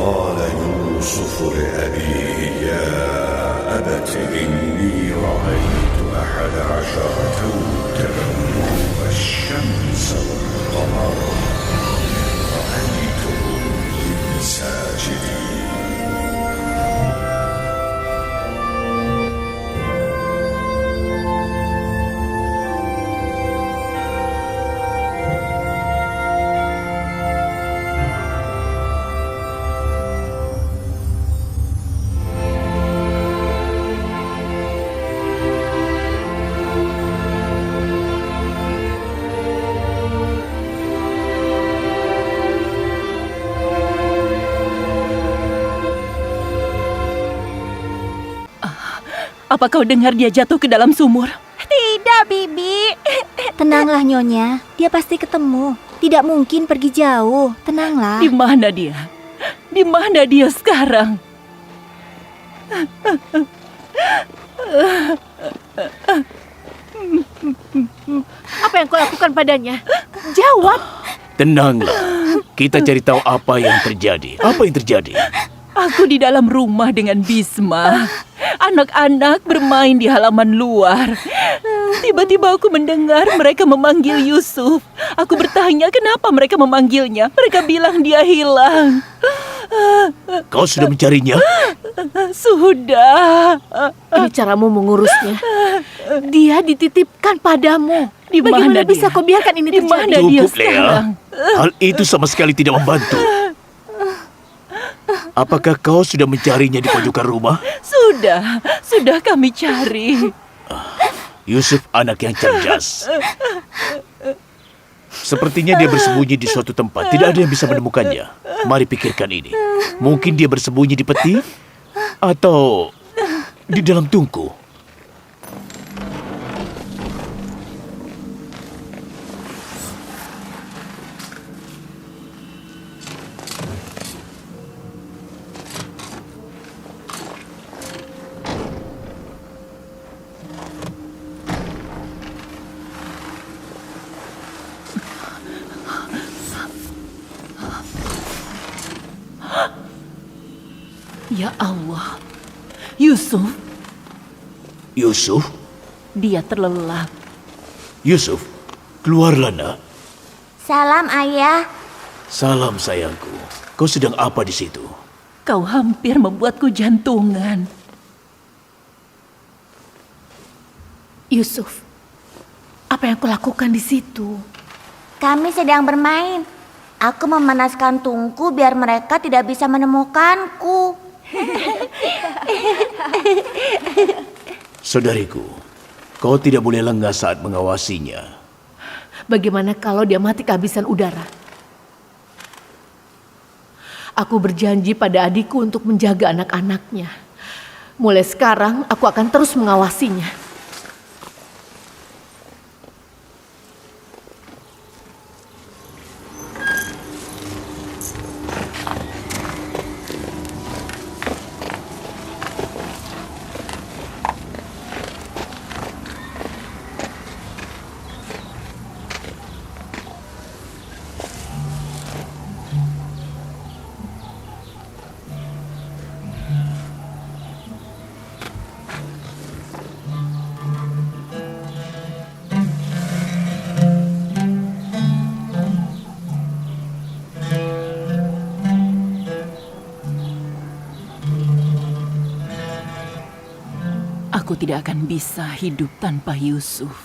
قال يوسف لأبيه يا أبت إني رأيت 11 كوكبا والشمس والقمر رأيتهم لي ساجدين. Apa kau dengar dia jatuh ke dalam sumur? Tidak, Bibi. Tenanglah Nyonya, dia pasti ketemu. Tidak mungkin pergi jauh, tenanglah. Di mana dia? Di mana dia sekarang? Apa yang kau lakukan padanya? Jawab. Tenanglah, kita cari tahu apa yang terjadi. Apa yang terjadi? Aku di dalam rumah dengan Bisma. Anak-anak bermain di halaman luar. Tiba-tiba aku mendengar mereka memanggil Yusuf. Aku bertanya kenapa mereka memanggilnya. Mereka bilang dia hilang. Kau sudah mencarinya? Sudah. Ini caramu mengurusnya. Dia dititipkan padamu. Di mana Bagaimana dia? bisa kau biarkan ini Di mana terjadi? dia Cukup, Lea. sekarang? Hal itu sama sekali tidak membantu. Apakah kau sudah mencarinya di pojokan rumah? Sudah kami cari. Yusuf anak yang cerdas. Sepertinya dia bersembunyi di suatu tempat. Tidak ada yang bisa menemukannya. Mari pikirkan ini. Mungkin dia bersembunyi di peti atau di dalam tungku. Ya Allah. Yusuf, Yusuf? dia terlelap. Yusuf, keluarlah nak. Salam Ayah. Salam sayangku. Kau sedang apa di situ? Kau hampir membuatku jantungan. Yusuf, apa yang kau lakukan di situ? Kami sedang bermain. Aku memanaskan tungku biar mereka tidak bisa menemukanku. Saudariku, kau tidak boleh lengah saat mengawasinya. Bagaimana kalau dia mati kehabisan udara? Aku berjanji pada adikku untuk menjaga anak-anaknya. Mulai sekarang aku akan terus mengawasinya. Aku tidak akan bisa hidup tanpa Yusuf.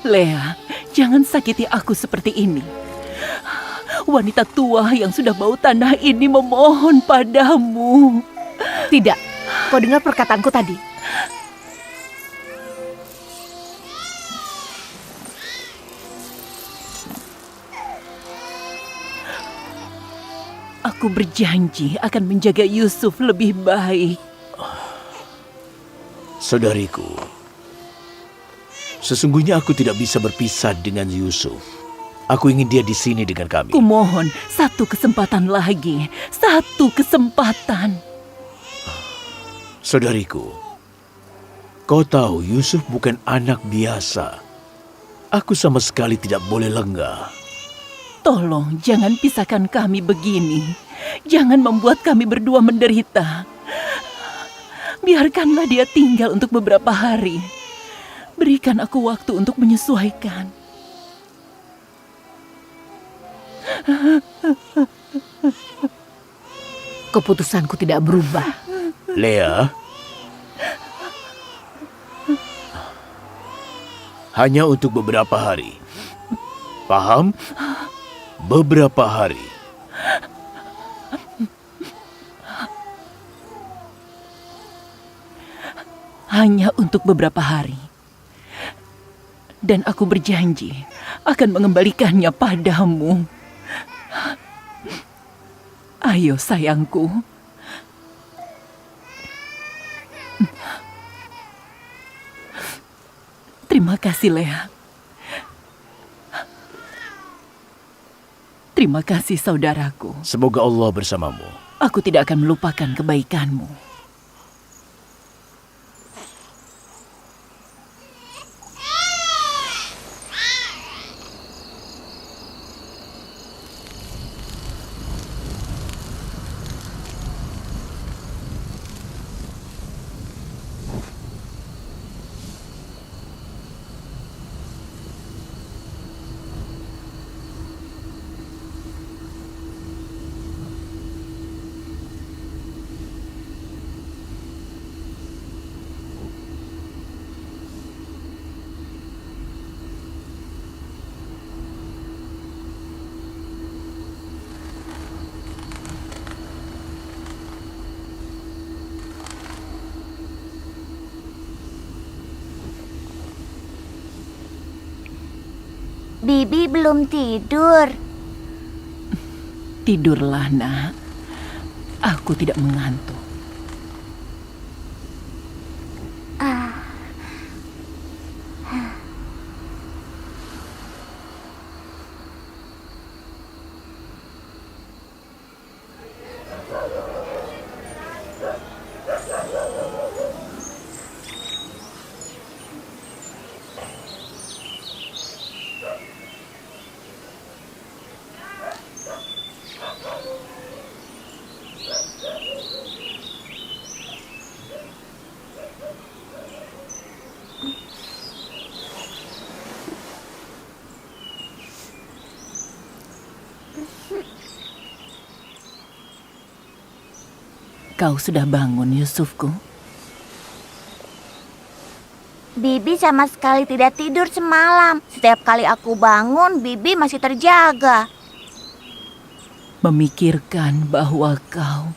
Lea, jangan sakiti aku seperti ini. Wanita tua yang sudah bau tanah ini memohon padamu. Tidak, kau dengar perkataanku tadi. Aku berjanji akan menjaga Yusuf lebih baik. Saudariku, sesungguhnya aku tidak bisa berpisah dengan Yusuf. Aku ingin dia di sini dengan kami. Kumohon, satu kesempatan lagi. Satu kesempatan. Saudariku, kau tahu Yusuf bukan anak biasa. Aku sama sekali tidak boleh lengah. Tolong jangan pisahkan kami begini. Jangan membuat kami berdua menderita. Biarkanlah dia tinggal untuk beberapa hari. Berikan aku waktu untuk menyesuaikan. Keputusanku tidak berubah. Lea, hanya untuk beberapa hari. Paham? Beberapa hari. Hanya untuk beberapa hari. Dan aku berjanji akan mengembalikannya padamu. Ayo sayangku. Terima kasih, Lea. Terima kasih, saudaraku. Semoga Allah bersamamu. Aku tidak akan melupakan kebaikanmu. Bibi belum tidur. Tidurlah, nak. Aku tidak mengantuk. Kau sudah bangun, Yusufku? Bibi sama sekali tidak tidur semalam. Setiap kali aku bangun, Bibi masih terjaga. Memikirkan bahwa kau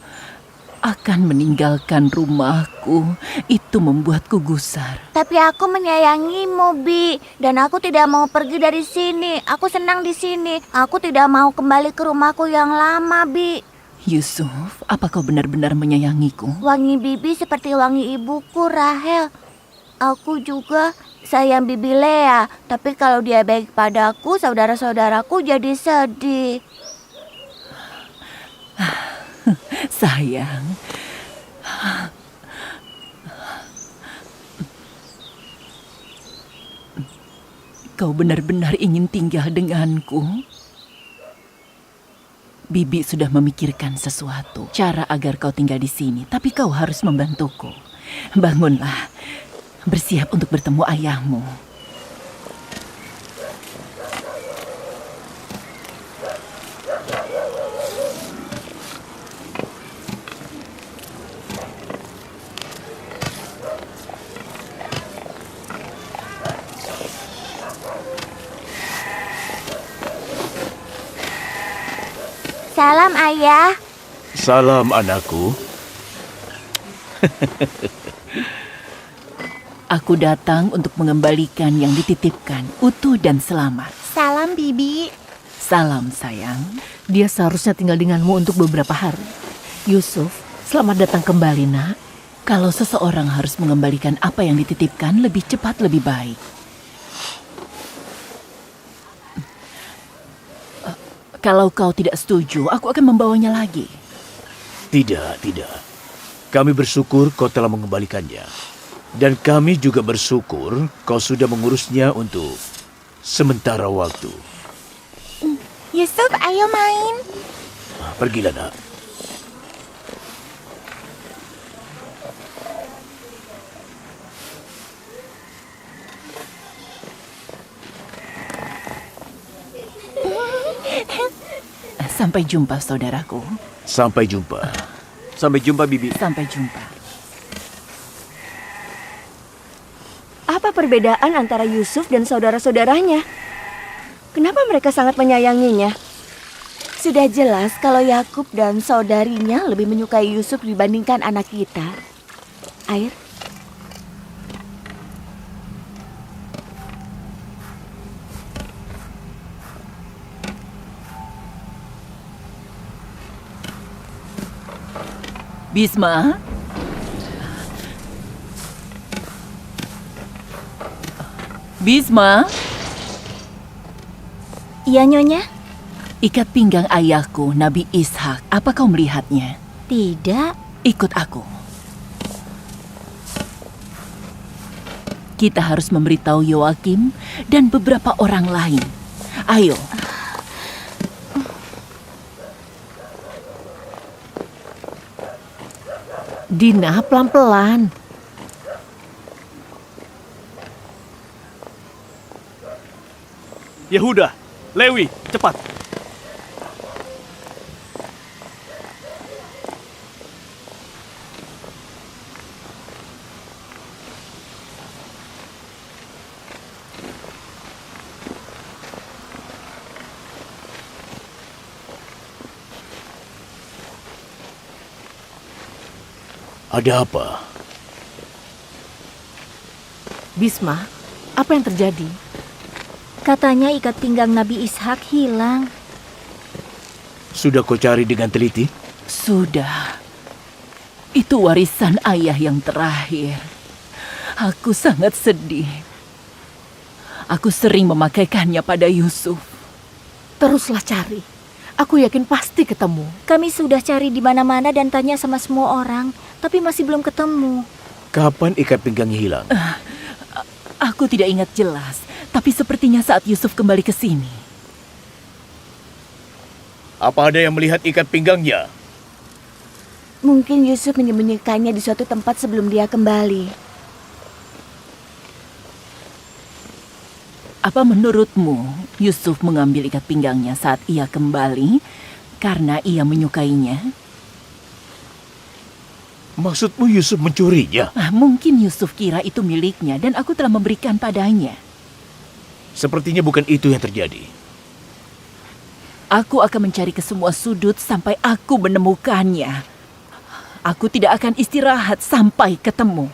akan meninggalkan rumahku, itu membuatku gusar. Tapi aku menyayangimu, Bi. Dan aku tidak mau pergi dari sini. Aku senang di sini. Aku tidak mau kembali ke rumahku yang lama, Bi. Yusuf, apa kau benar-benar menyayangiku? Wangi Bibi seperti wangi ibuku, Rahel. Aku juga sayang Bibi Lea. Tapi kalau dia baik padaku, saudara-saudaraku jadi sedih. Sayang, kau benar-benar ingin tinggal denganku? Bibi sudah memikirkan sesuatu, cara agar kau tinggal di sini, tapi kau harus membantuku. Bangunlah, bersiap untuk bertemu ayahmu. Salam, Ayah. Salam, anakku. Aku datang untuk mengembalikan yang dititipkan, utuh dan selamat. Salam, Bibi. Salam, sayang. Dia seharusnya tinggal denganmu untuk beberapa hari. Yusuf, selamat datang kembali, nak. Kalau seseorang harus mengembalikan apa yang dititipkan, lebih cepat lebih baik. Kalau kau tidak setuju, aku akan membawanya lagi. Tidak. Kami bersyukur kau telah mengembalikannya. Dan kami juga bersyukur kau sudah mengurusnya untuk sementara waktu. Yusuf, ayo main. Pergilah, nak. Sampai jumpa, saudaraku. Sampai jumpa. Sampai jumpa, Bibi. Sampai jumpa. Apa perbedaan antara Yusuf dan saudara-saudaranya? Kenapa mereka sangat menyayanginya? Sudah jelas kalau Yakub dan saudarinya lebih menyukai Yusuf dibandingkan anak kita. Air. Bisma? Bisma? Iya, Nyonya? Ikat pinggang ayahku, Nabi Ishak. Apa kau melihatnya? Tidak. Ikut aku. Kita harus memberitahu Yoakim dan beberapa orang lain. Ayo. Dina, pelan-pelan. Yehuda, Lewi, cepat. Ada apa? Bisma, apa yang terjadi? Katanya ikat pinggang Nabi Ishak hilang. Sudah kau cari dengan teliti? Sudah. Itu warisan ayah yang terakhir. Aku sangat sedih. Aku sering memakaikannya pada Yusuf. Teruslah cari. Aku yakin pasti ketemu. Kami sudah cari di mana-mana dan tanya sama semua orang, tapi masih belum ketemu. Kapan ikat pinggangnya hilang? Aku tidak ingat jelas, tapi sepertinya saat Yusuf kembali ke sini. Apa ada yang melihat ikat pinggangnya? Mungkin Yusuf menyembunyikannya di suatu tempat sebelum dia kembali. Apa menurutmu Yusuf mengambil ikat pinggangnya saat ia kembali karena ia menyukainya? Maksudmu Yusuf mencurinya? Mungkin Yusuf kira itu miliknya dan aku telah memberikan padanya. Sepertinya bukan itu yang terjadi. Aku akan mencari ke semua sudut sampai aku menemukannya. Aku tidak akan istirahat sampai ketemu.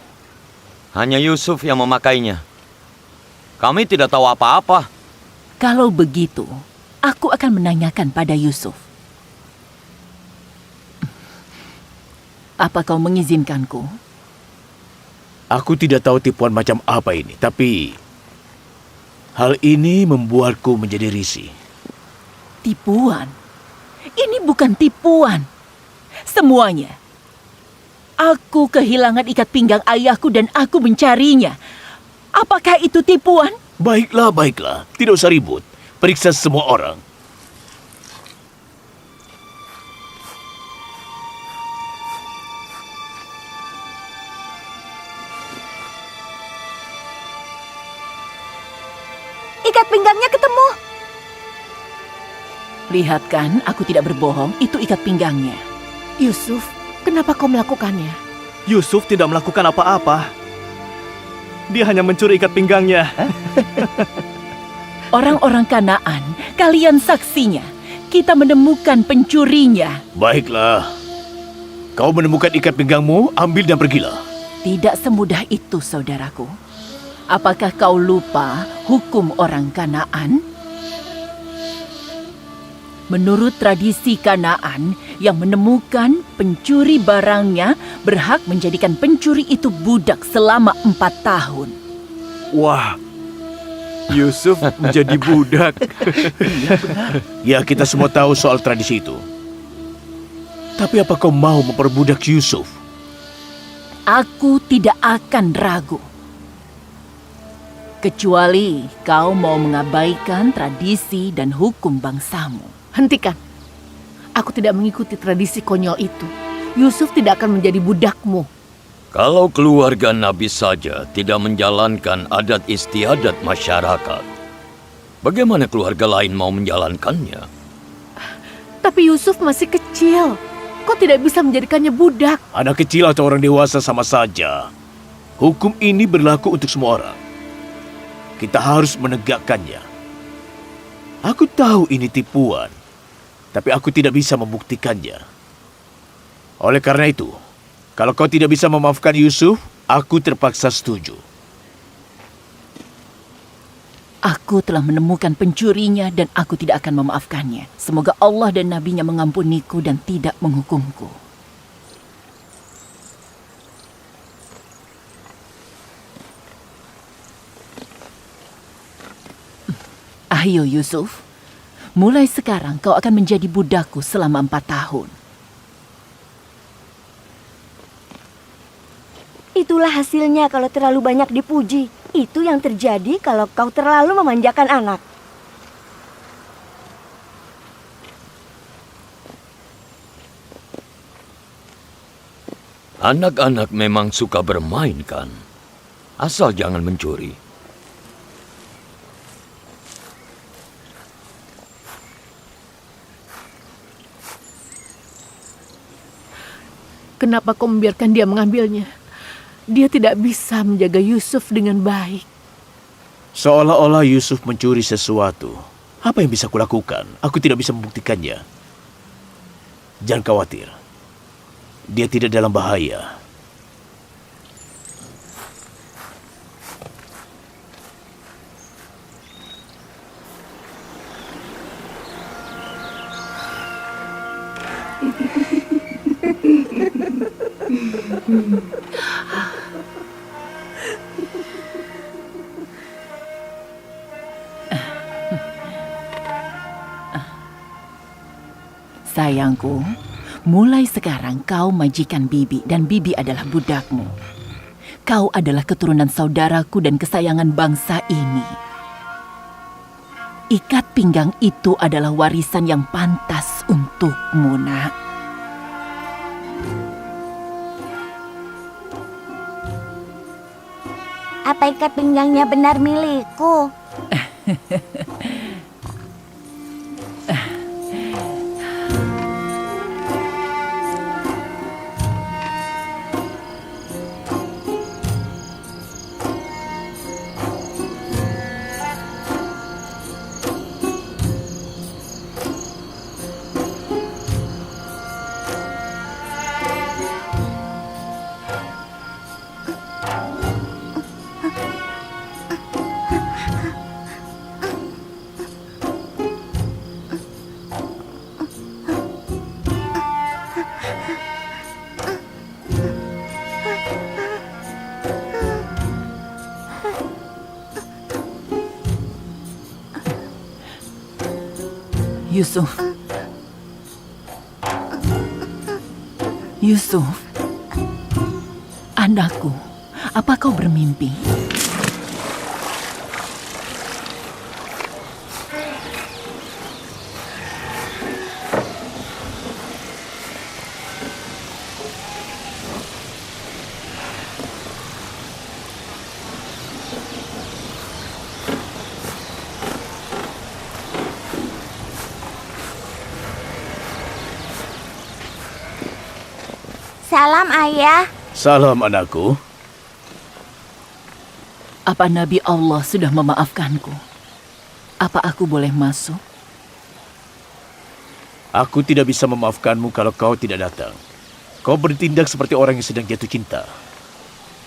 Hanya Yusuf yang memakainya. Kami tidak tahu apa-apa. Kalau begitu, aku akan menanyakan pada Yusuf. Apa kau mengizinkanku? Aku tidak tahu tipuan macam apa ini, tapi hal ini membuatku menjadi risih. Tipuan? Ini bukan tipuan. Semuanya. Aku kehilangan ikat pinggang ayahku dan aku mencarinya. Apakah itu tipuan? Baiklah, baiklah. Tidak usah ribut. Periksa semua orang. Ikat pinggangnya ketemu. Lihat kan, aku tidak berbohong. Itu ikat pinggangnya. Yusuf, kenapa kau melakukannya? Yusuf tidak melakukan apa-apa. Dia hanya mencuri ikat pinggangnya. Orang-orang Kanaan, kalian saksinya. Kita menemukan pencurinya. Baiklah. Kau menemukan ikat pinggangmu, ambil dan pergilah. Tidak semudah itu, saudaraku. Apakah kau lupa hukum orang Kanaan? Menurut tradisi Kanaan, yang menemukan pencuri barangnya berhak menjadikan pencuri itu budak selama 4 tahun. Wah, Yusuf menjadi budak. Ya, kita semua tahu soal tradisi itu. Tapi apa kau mau memperbudak Yusuf? Aku tidak akan ragu. Kecuali kau mau mengabaikan tradisi dan hukum bangsamu. Hentikan. Aku tidak mengikuti tradisi konyol itu. Yusuf tidak akan menjadi budakmu. Kalau keluarga Nabi saja tidak menjalankan adat istiadat masyarakat, bagaimana keluarga lain mau menjalankannya? Tapi Yusuf masih kecil. Kau tidak bisa menjadikannya budak. Anak kecil atau orang dewasa sama saja. Hukum ini berlaku untuk semua orang. Kita harus menegakkannya. Aku tahu ini tipuan, tapi aku tidak bisa membuktikannya. Oleh karena itu, kalau kau tidak bisa memaafkan Yusuf, aku terpaksa setuju. Aku telah menemukan pencurinya dan aku tidak akan memaafkannya. Semoga Allah dan Nabi-Nya mengampuniku dan tidak menghukumku. Ayo Yusuf, mulai sekarang kau akan menjadi budakku selama 4 tahun. Itulah hasilnya kalau terlalu banyak dipuji. Itu yang terjadi kalau kau terlalu memanjakan anak. Anak-anak memang suka bermain kan? Asal jangan mencuri. Kenapa kau membiarkan dia mengambilnya? Dia tidak bisa menjaga Yusuf dengan baik. Seolah-olah Yusuf mencuri sesuatu. Apa yang bisa kulakukan? Aku tidak bisa membuktikannya. Jangan khawatir. Dia tidak dalam bahaya. Sayangku, mulai sekarang kau majikan Bibi dan Bibi adalah budakmu. Kau adalah keturunan saudaraku dan kesayangan bangsa ini. Ikat pinggang itu adalah warisan yang pantas untukmu, nak. Apa ikat pinggangnya benar milikku? Yusuf. Yusuf. Anakku, apa kau bermimpi? Salam ayah. Salam anakku. Apa Nabi Allah sudah memaafkanku? Apa aku boleh masuk? Aku tidak bisa memaafkanmu kalau kau tidak datang. Kau bertindak seperti orang yang sedang jatuh cinta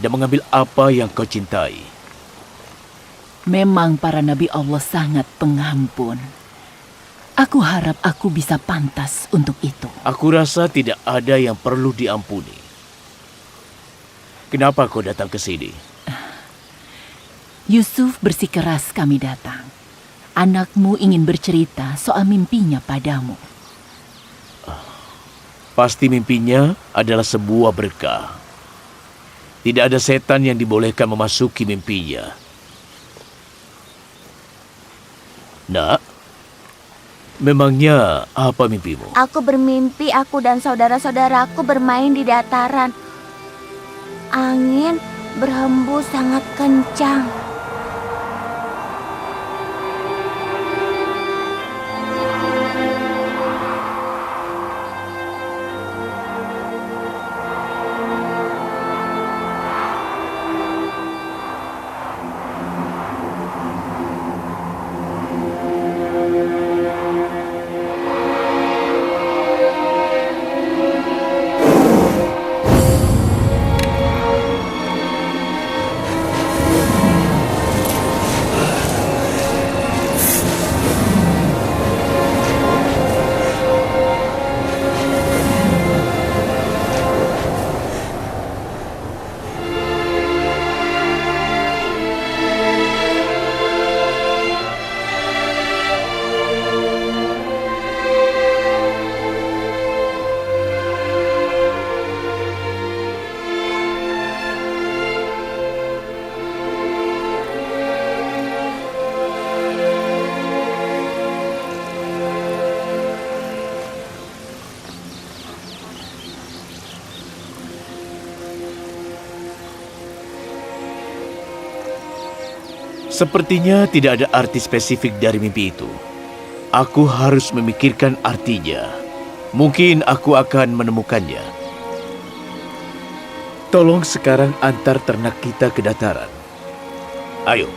dan mengambil apa yang kau cintai. Memang para Nabi Allah sangat pengampun. Aku harap aku bisa pantas untuk itu. Aku rasa tidak ada yang perlu diampuni. Kenapa kau datang ke sini? Yusuf bersikeras kami datang. Anakmu ingin bercerita soal mimpinya padamu. Pasti mimpinya adalah sebuah berkah. Tidak ada setan yang dibolehkan memasuki mimpinya. Nak, memangnya apa mimpimu? Aku bermimpi aku dan saudara-saudaraku bermain di dataran. Angin berhembus sangat kencang. Sepertinya tidak ada arti spesifik dari mimpi itu. Aku harus memikirkan artinya. Mungkin aku akan menemukannya. Tolong sekarang antar ternak kita ke dataran. Ayo.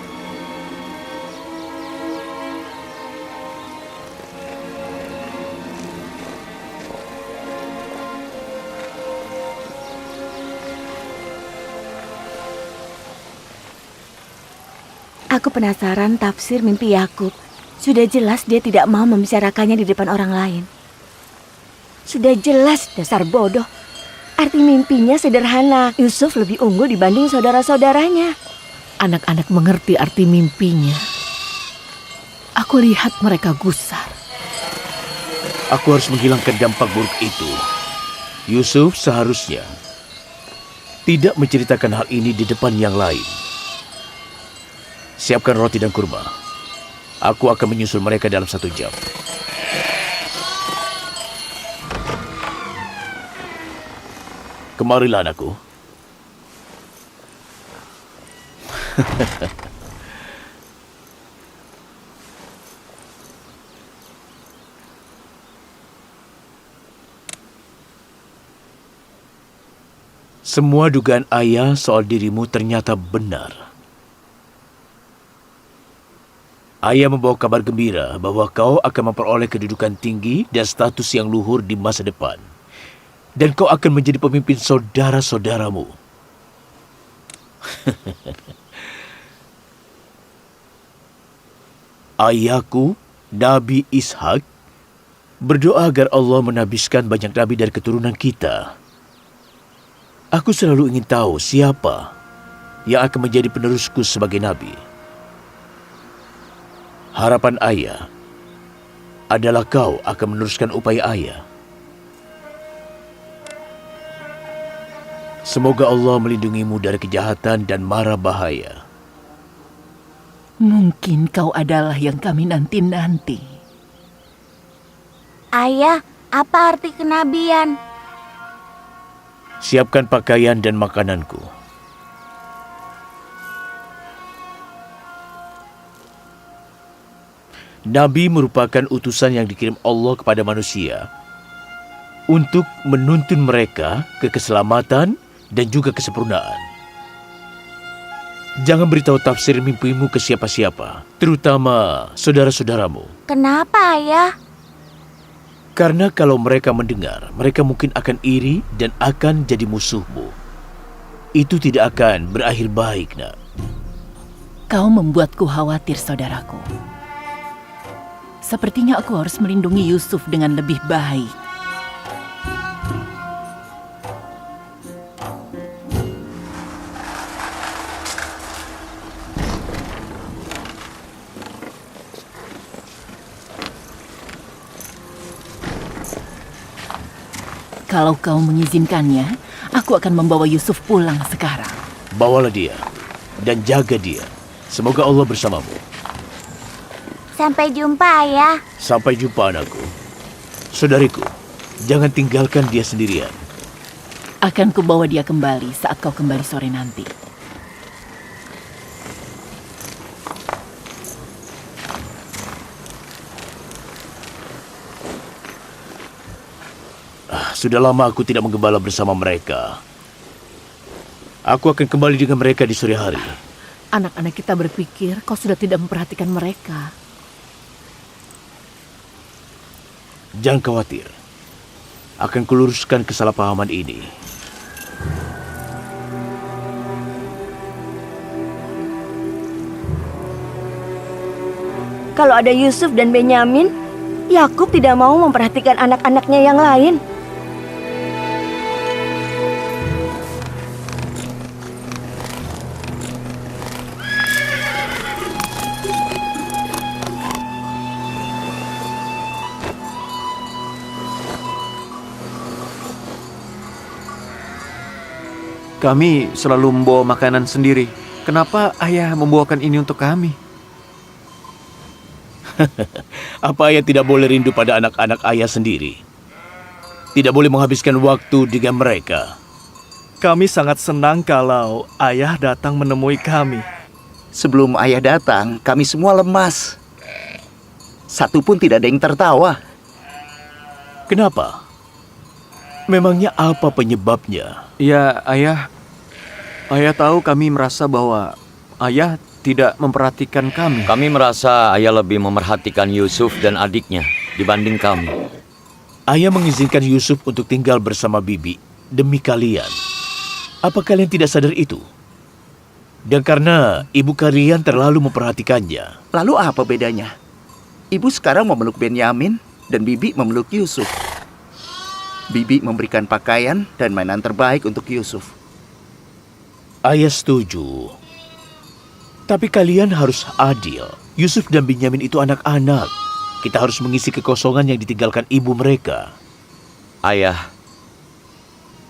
Aku penasaran tafsir mimpi Yakub. Sudah jelas dia tidak mau membicarakannya di depan orang lain. Sudah jelas dasar bodoh. Arti mimpinya sederhana. Yusuf lebih unggul dibanding saudara-saudaranya. Anak-anak mengerti arti mimpinya. Aku lihat mereka gusar. Aku harus menghilangkan dampak buruk itu. Yusuf seharusnya tidak menceritakan hal ini di depan yang lain. Siapkan roti dan kurma. Aku akan menyusul mereka dalam 1 jam. Kemarilah anakku. Semua dugaan ayah soal dirimu ternyata benar. Ayah membawa kabar gembira bahwa kau akan memperoleh kedudukan tinggi dan status yang luhur di masa depan. Dan kau akan menjadi pemimpin saudara-saudaramu. Ayahku, Nabi Ishak, berdoa agar Allah menabiskan banyak nabi dari keturunan kita. Aku selalu ingin tahu siapa yang akan menjadi penerusku sebagai nabi. Harapan ayah adalah kau akan meneruskan upaya ayah. Semoga Allah melindungimu dari kejahatan dan mara bahaya. Mungkin kau adalah yang kami nanti-nanti. Ayah, apa arti kenabian? Siapkan pakaian dan makananku. Nabi merupakan utusan yang dikirim Allah kepada manusia untuk menuntun mereka ke keselamatan dan juga kesempurnaan. Jangan beritahu tafsir mimpimu ke siapa-siapa, terutama saudara-saudaramu. Kenapa, Ayah? Karena kalau mereka mendengar, mereka mungkin akan iri dan akan jadi musuhmu. Itu tidak akan berakhir baik, nak. Kau membuatku khawatir, saudaraku. Sepertinya aku harus melindungi Yusuf dengan lebih baik. Kalau kau mengizinkannya, aku akan membawa Yusuf pulang sekarang. Bawalah dia dan jaga dia. Semoga Allah bersamamu. Sampai jumpa, Ayah. Sampai jumpa anakku. Saudariku, jangan tinggalkan dia sendirian. Akan kubawa dia kembali saat kau kembali sore nanti. Sudah lama aku tidak menggembala bersama mereka. Aku akan kembali dengan mereka di sore hari. Anak-anak kita berpikir kau sudah tidak memperhatikan mereka. Jangan khawatir. Akan kuluruskan kesalahpahaman ini. Kalau ada Yusuf dan Benyamin, Yakub tidak mau memperhatikan anak-anaknya yang lain. Kami selalu membawa makanan sendiri. Kenapa ayah membawakan ini untuk kami? Apa ayah tidak boleh rindu pada anak-anak ayah sendiri? Tidak boleh menghabiskan waktu dengan mereka. Kami sangat senang kalau ayah datang menemui kami. Sebelum ayah datang, kami semua lemas. Satu pun tidak ada yang tertawa. Kenapa? Memangnya apa penyebabnya? Ya, ayah. Ayah tahu kami merasa bahwa ayah tidak memperhatikan kami. Kami merasa ayah lebih memerhatikan Yusuf dan adiknya dibanding kami. Ayah mengizinkan Yusuf untuk tinggal bersama Bibi demi kalian. Apa kalian tidak sadar itu? Dan karena ibu kalian terlalu memperhatikannya. Lalu apa bedanya? Ibu sekarang memeluk Benyamin dan Bibi memeluk Yusuf. Bibi memberikan pakaian dan mainan terbaik untuk Yusuf. Ayah setuju. Tapi kalian harus adil. Yusuf dan Benyamin itu anak-anak. Kita harus mengisi kekosongan yang ditinggalkan ibu mereka. Ayah,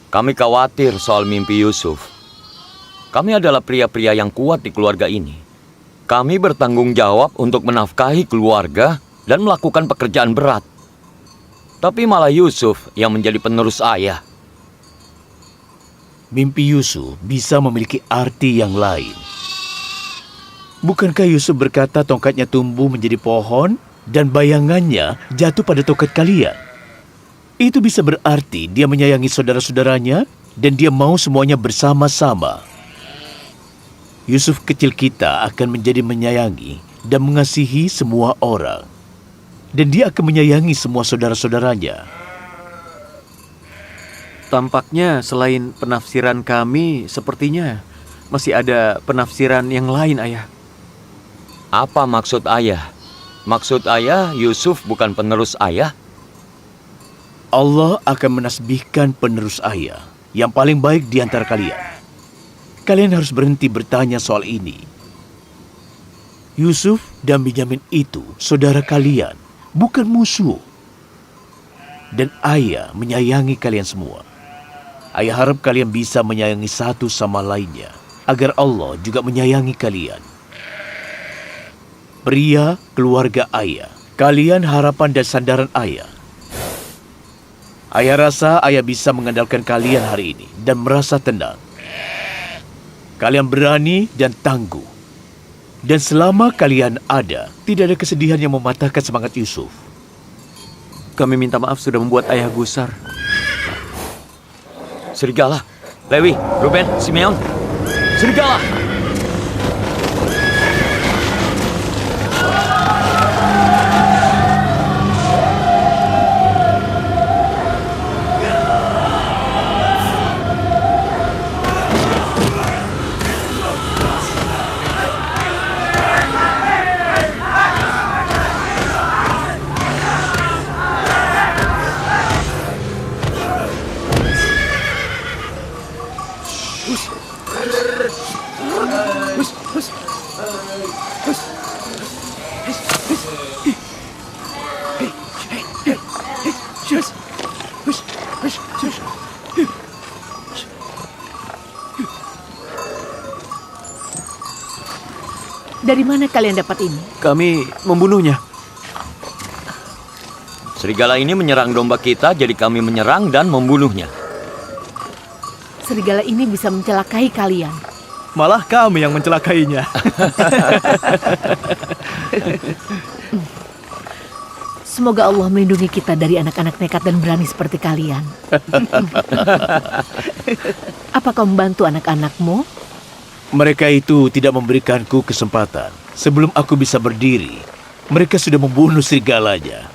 kami khawatir soal mimpi Yusuf. Kami adalah pria-pria yang kuat di keluarga ini. Kami bertanggung jawab untuk menafkahi keluarga dan melakukan pekerjaan berat. Tapi malah Yusuf yang menjadi penerus ayah. Mimpi Yusuf bisa memiliki arti yang lain. Bukankah Yusuf berkata tongkatnya tumbuh menjadi pohon dan bayangannya jatuh pada tongkat kalian? Itu bisa berarti dia menyayangi saudara-saudaranya dan dia mau semuanya bersama-sama. Yusuf kecil kita akan menjadi menyayangi dan mengasihi semua orang. Dan dia akan menyayangi semua saudara-saudaranya. Tampaknya selain penafsiran kami, sepertinya masih ada penafsiran yang lain, ayah. Apa maksud ayah? Maksud ayah Yusuf bukan penerus ayah? Allah akan menasbihkan penerus ayah yang paling baik di antara kalian. Kalian harus berhenti bertanya soal ini. Yusuf dan Benyamin itu saudara kalian, bukan musuh. Dan ayah menyayangi kalian semua. Ayah harap kalian bisa menyayangi satu sama lainnya, agar Allah juga menyayangi kalian. Pria keluarga ayah, kalian harapan dan sandaran ayah. Ayah rasa ayah bisa mengandalkan kalian hari ini dan merasa tenang. Kalian berani dan tangguh. Dan selama kalian ada, tidak ada kesedihan yang mematahkan semangat Yusuf. Kami minta maaf sudah membuat ayah gusar. Serigala, Lewi, Ruben, Simeon, serigala! Dari mana kalian dapat ini? Kami membunuhnya. Serigala ini menyerang domba kita, jadi kami menyerang dan membunuhnya. Serigala ini bisa mencelakai kalian. Malah kami yang mencelakainya. Semoga Allah melindungi kita dari anak-anak nekat dan berani seperti kalian. Apa kau membantu anak-anakmu? Mereka itu tidak memberikanku kesempatan. Sebelum aku bisa berdiri, mereka sudah membunuh serigalanya.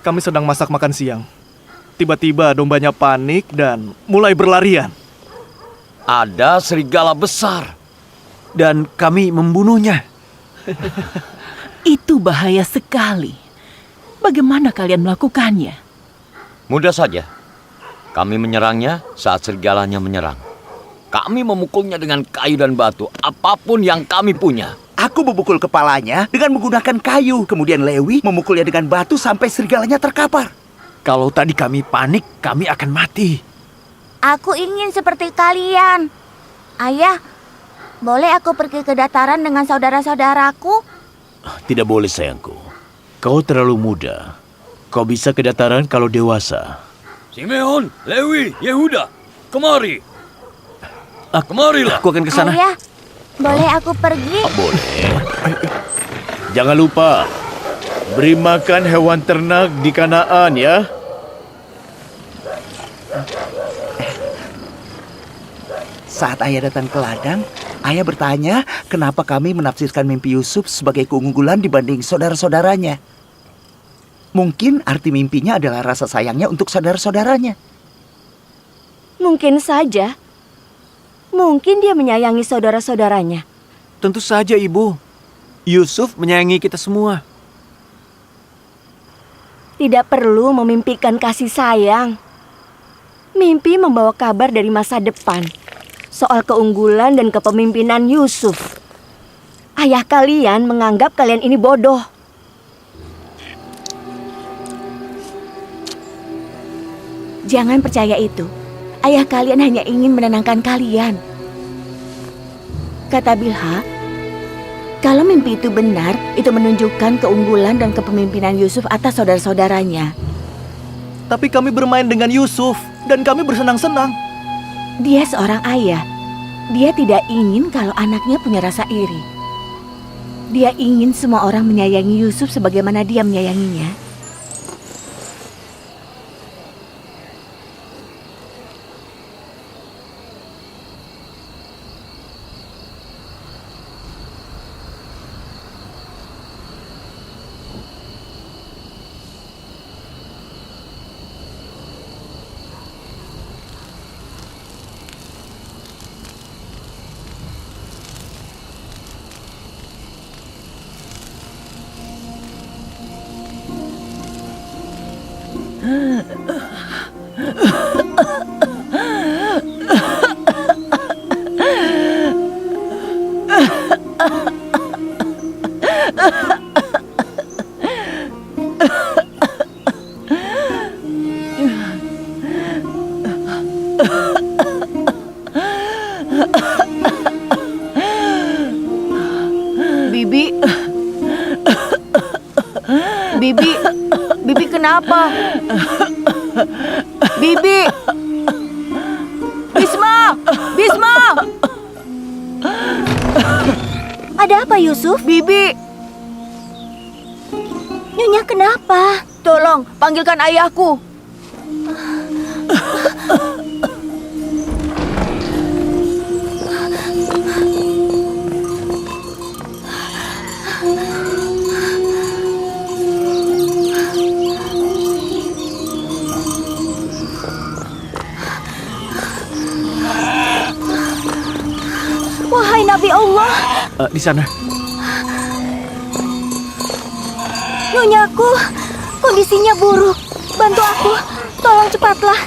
Kami sedang masak makan siang. Tiba-tiba dombanya panik dan mulai berlarian. Ada serigala besar. Dan kami membunuhnya. Itu bahaya sekali. Bagaimana kalian melakukannya? Mudah saja. Kami menyerangnya saat serigalanya menyerang. Kami memukulnya dengan kayu dan batu, apapun yang kami punya. Aku memukul kepalanya dengan menggunakan kayu. Kemudian Lewi memukulnya dengan batu sampai serigalanya terkapar. Kalau tadi kami panik, kami akan mati. Aku ingin seperti kalian. Ayah, boleh aku pergi ke dataran dengan saudara-saudaraku? Tidak boleh sayangku. Kau terlalu muda. Kau bisa ke dataran kalau dewasa. Simeon, Lewi, Yehuda, kemari. Kemarilah. Aku akan ke sana. Ayah, boleh aku pergi? Boleh. Jangan lupa, beri makan hewan ternak di Kanaan ya. Saat ayah datang ke ladang, ayah bertanya kenapa kami menafsirkan mimpi Yusuf sebagai keunggulan dibanding saudara-saudaranya. Mungkin arti mimpinya adalah rasa sayangnya untuk saudara-saudaranya. Mungkin saja. Mungkin dia menyayangi saudara-saudaranya. Tentu saja, Ibu. Yusuf menyayangi kita semua. Tidak perlu memimpikan kasih sayang. Mimpi membawa kabar dari masa depan. Soal keunggulan dan kepemimpinan Yusuf. Ayah kalian menganggap kalian ini bodoh. Jangan percaya itu. Ayah kalian hanya ingin menenangkan kalian. Kata Bilha, kalau mimpi itu benar, itu menunjukkan keunggulan dan kepemimpinan Yusuf atas saudara-saudaranya. Tapi kami bermain dengan Yusuf dan kami bersenang-senang. Dia seorang ayah. Dia tidak ingin kalau anaknya punya rasa iri. Dia ingin semua orang menyayangi Yusuf sebagaimana dia menyayanginya. Bibi kenapa? Bibi! Bisma! Ada apa Yusuf? Bibi! Nyonya kenapa? Tolong, panggilkan ayahku. Wahai Nabi Allah. Di sana. Nyonyaku, kondisinya buruk. Bantu aku, tolong cepatlah.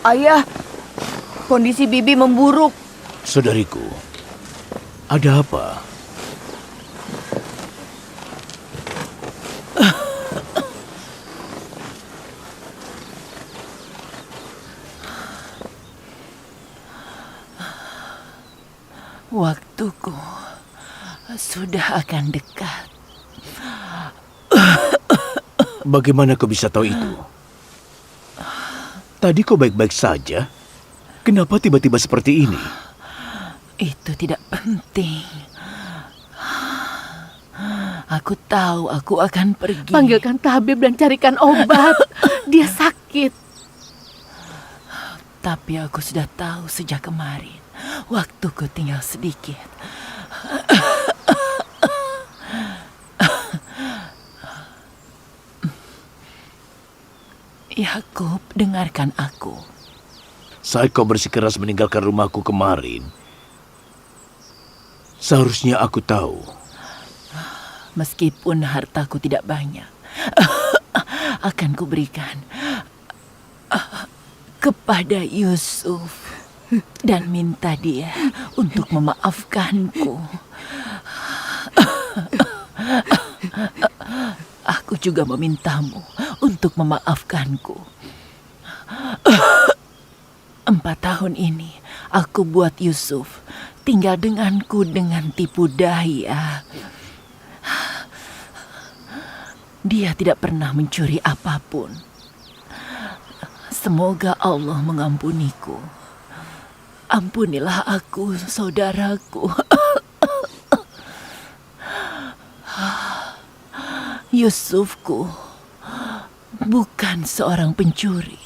Ayah, kondisi Bibi memburuk. Saudariku, ada apa? Waktuku sudah akan dekat. Bagaimana kau bisa tahu itu? Tadi kau baik-baik saja. Kenapa tiba-tiba seperti ini? Itu tidak penting. Aku tahu aku akan pergi. Panggilkan tabib dan carikan obat. Dia sakit. Tapi aku sudah tahu sejak kemarin. Waktuku tinggal sedikit. Yakub, dengarkan aku. Saat kau bersikeras meninggalkan rumahku kemarin, seharusnya aku tahu. Meskipun hartaku tidak banyak, akan kuberikan kepada Yusuf dan minta dia untuk memaafkanku. Aku juga memintamu untuk memaafkanku. 4 tahun ini aku buat Yusuf tinggal denganku dengan tipu daya. Dia tidak pernah mencuri apapun. Semoga Allah mengampuniku. Ampunilah aku, saudaraku. Yusufku bukan seorang pencuri.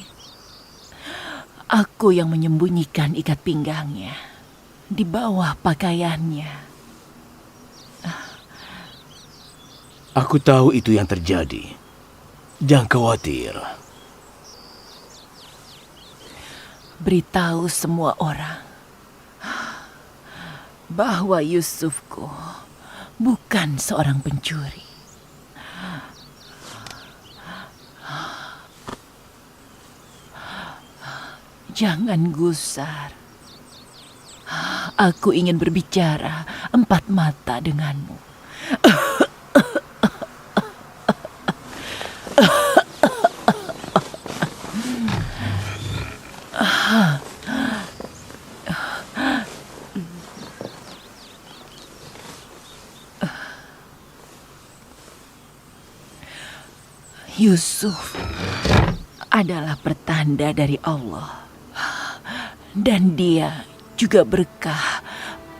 Aku yang menyembunyikan ikat pinggangnya di bawah pakaiannya. Aku tahu itu yang terjadi. Jangan khawatir. Beritahu semua orang bahwa Yusufku bukan seorang pencuri. Jangan gusar. Aku ingin berbicara 4 mata denganmu. Yusuf adalah pertanda dari Allah. Dan dia juga berkah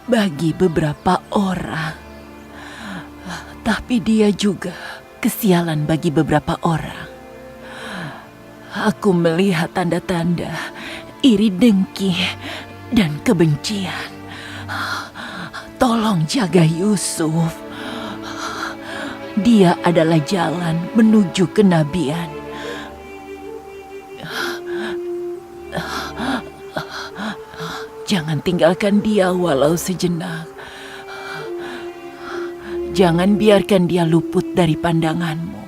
bagi beberapa orang. Tapi dia juga kesialan bagi beberapa orang. Aku melihat tanda-tanda iri dengki dan kebencian. Tolong jaga Yusuf. Dia adalah jalan menuju kenabian. Jangan tinggalkan dia walau sejenak. Jangan biarkan dia luput dari pandanganmu.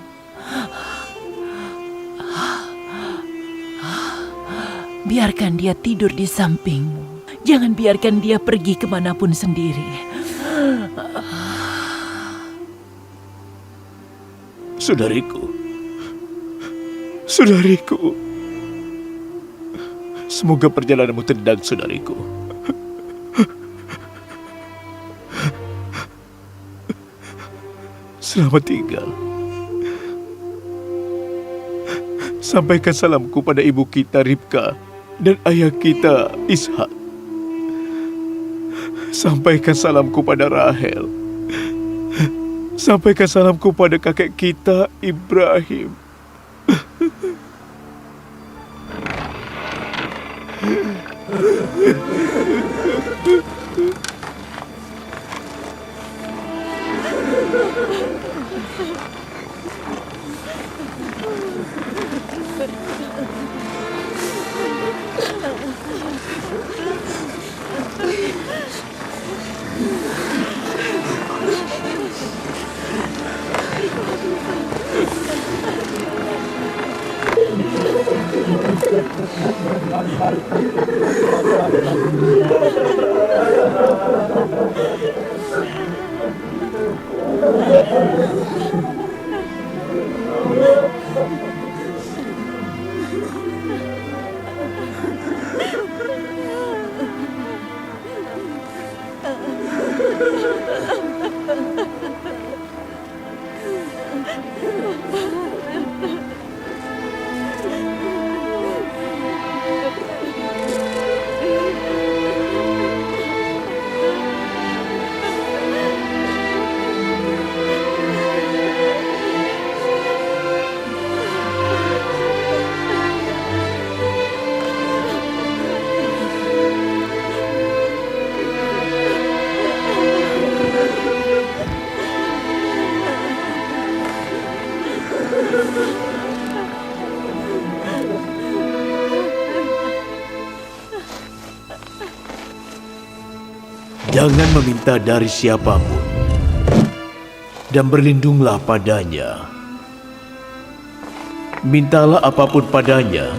Biarkan dia tidur di sampingmu. Jangan biarkan dia pergi kemanapun sendiri. Saudariku. Saudariku. Semoga perjalananmu tenang, saudariku. Selamat tinggal. Sampaikan salamku pada ibu kita Ribka dan ayah kita Ishak. Sampaikan salamku pada Rahel. Sampaikan salamku pada kakek kita Ibrahim. Jangan meminta dari siapapun, dan berlindunglah padanya. Mintalah apapun padanya,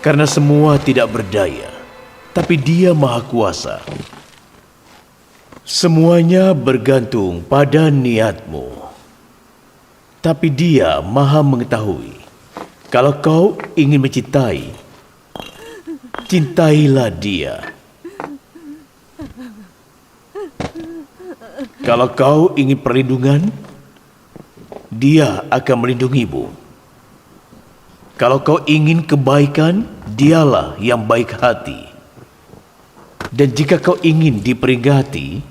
karena semua tidak berdaya, tapi Dia Maha Kuasa. Semuanya bergantung pada niatmu, tapi Dia Maha Mengetahui. Kalau kau ingin mencintai, cintailah Dia. Kalau kau ingin perlindungan, Dia akan melindungimu. Kalau kau ingin kebaikan, Dialah yang baik hati. Dan jika kau ingin diperingati,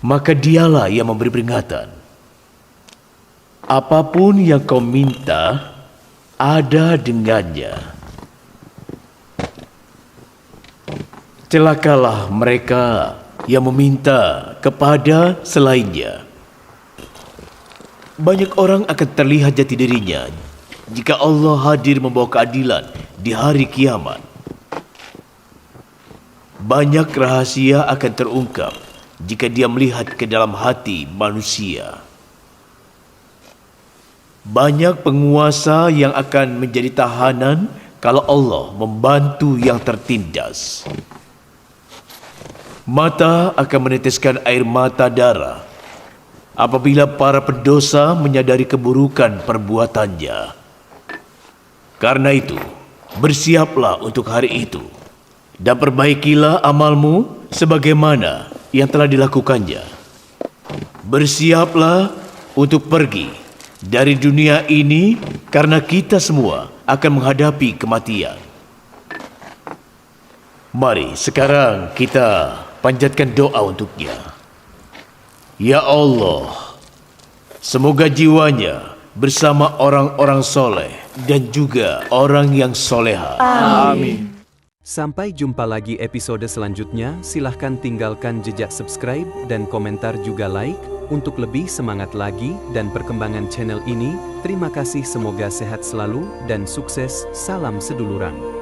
maka Dialah yang memberi peringatan. Apapun yang kau minta, ada dengannya. Celakalah mereka yang meminta kepada selainnya. Banyak orang akan terlihat jati dirinya jika Allah hadir membawa keadilan di hari kiamat. Banyak rahasia akan terungkap jika Dia melihat ke dalam hati manusia. Banyak penguasa yang akan menjadi tahanan kalau Allah membantu yang tertindas. Mata akan meneteskan air mata darah apabila para pendosa menyadari keburukan perbuatannya. Karena itu, bersiaplah untuk hari itu dan perbaikilah amalmu sebagaimana yang telah dilakukannya. Bersiaplah untuk pergi dari dunia ini karena kita semua akan menghadapi kematian. Mari sekarang kita panjatkan doa untuknya. Ya Allah, semoga jiwanya bersama orang-orang soleh dan juga orang yang soleha. Amin. Sampai jumpa lagi episode selanjutnya. Silahkan tinggalkan jejak subscribe dan komentar juga like untuk lebih semangat lagi dan perkembangan channel ini. Terima kasih, semoga sehat selalu dan sukses. Salam seduluran.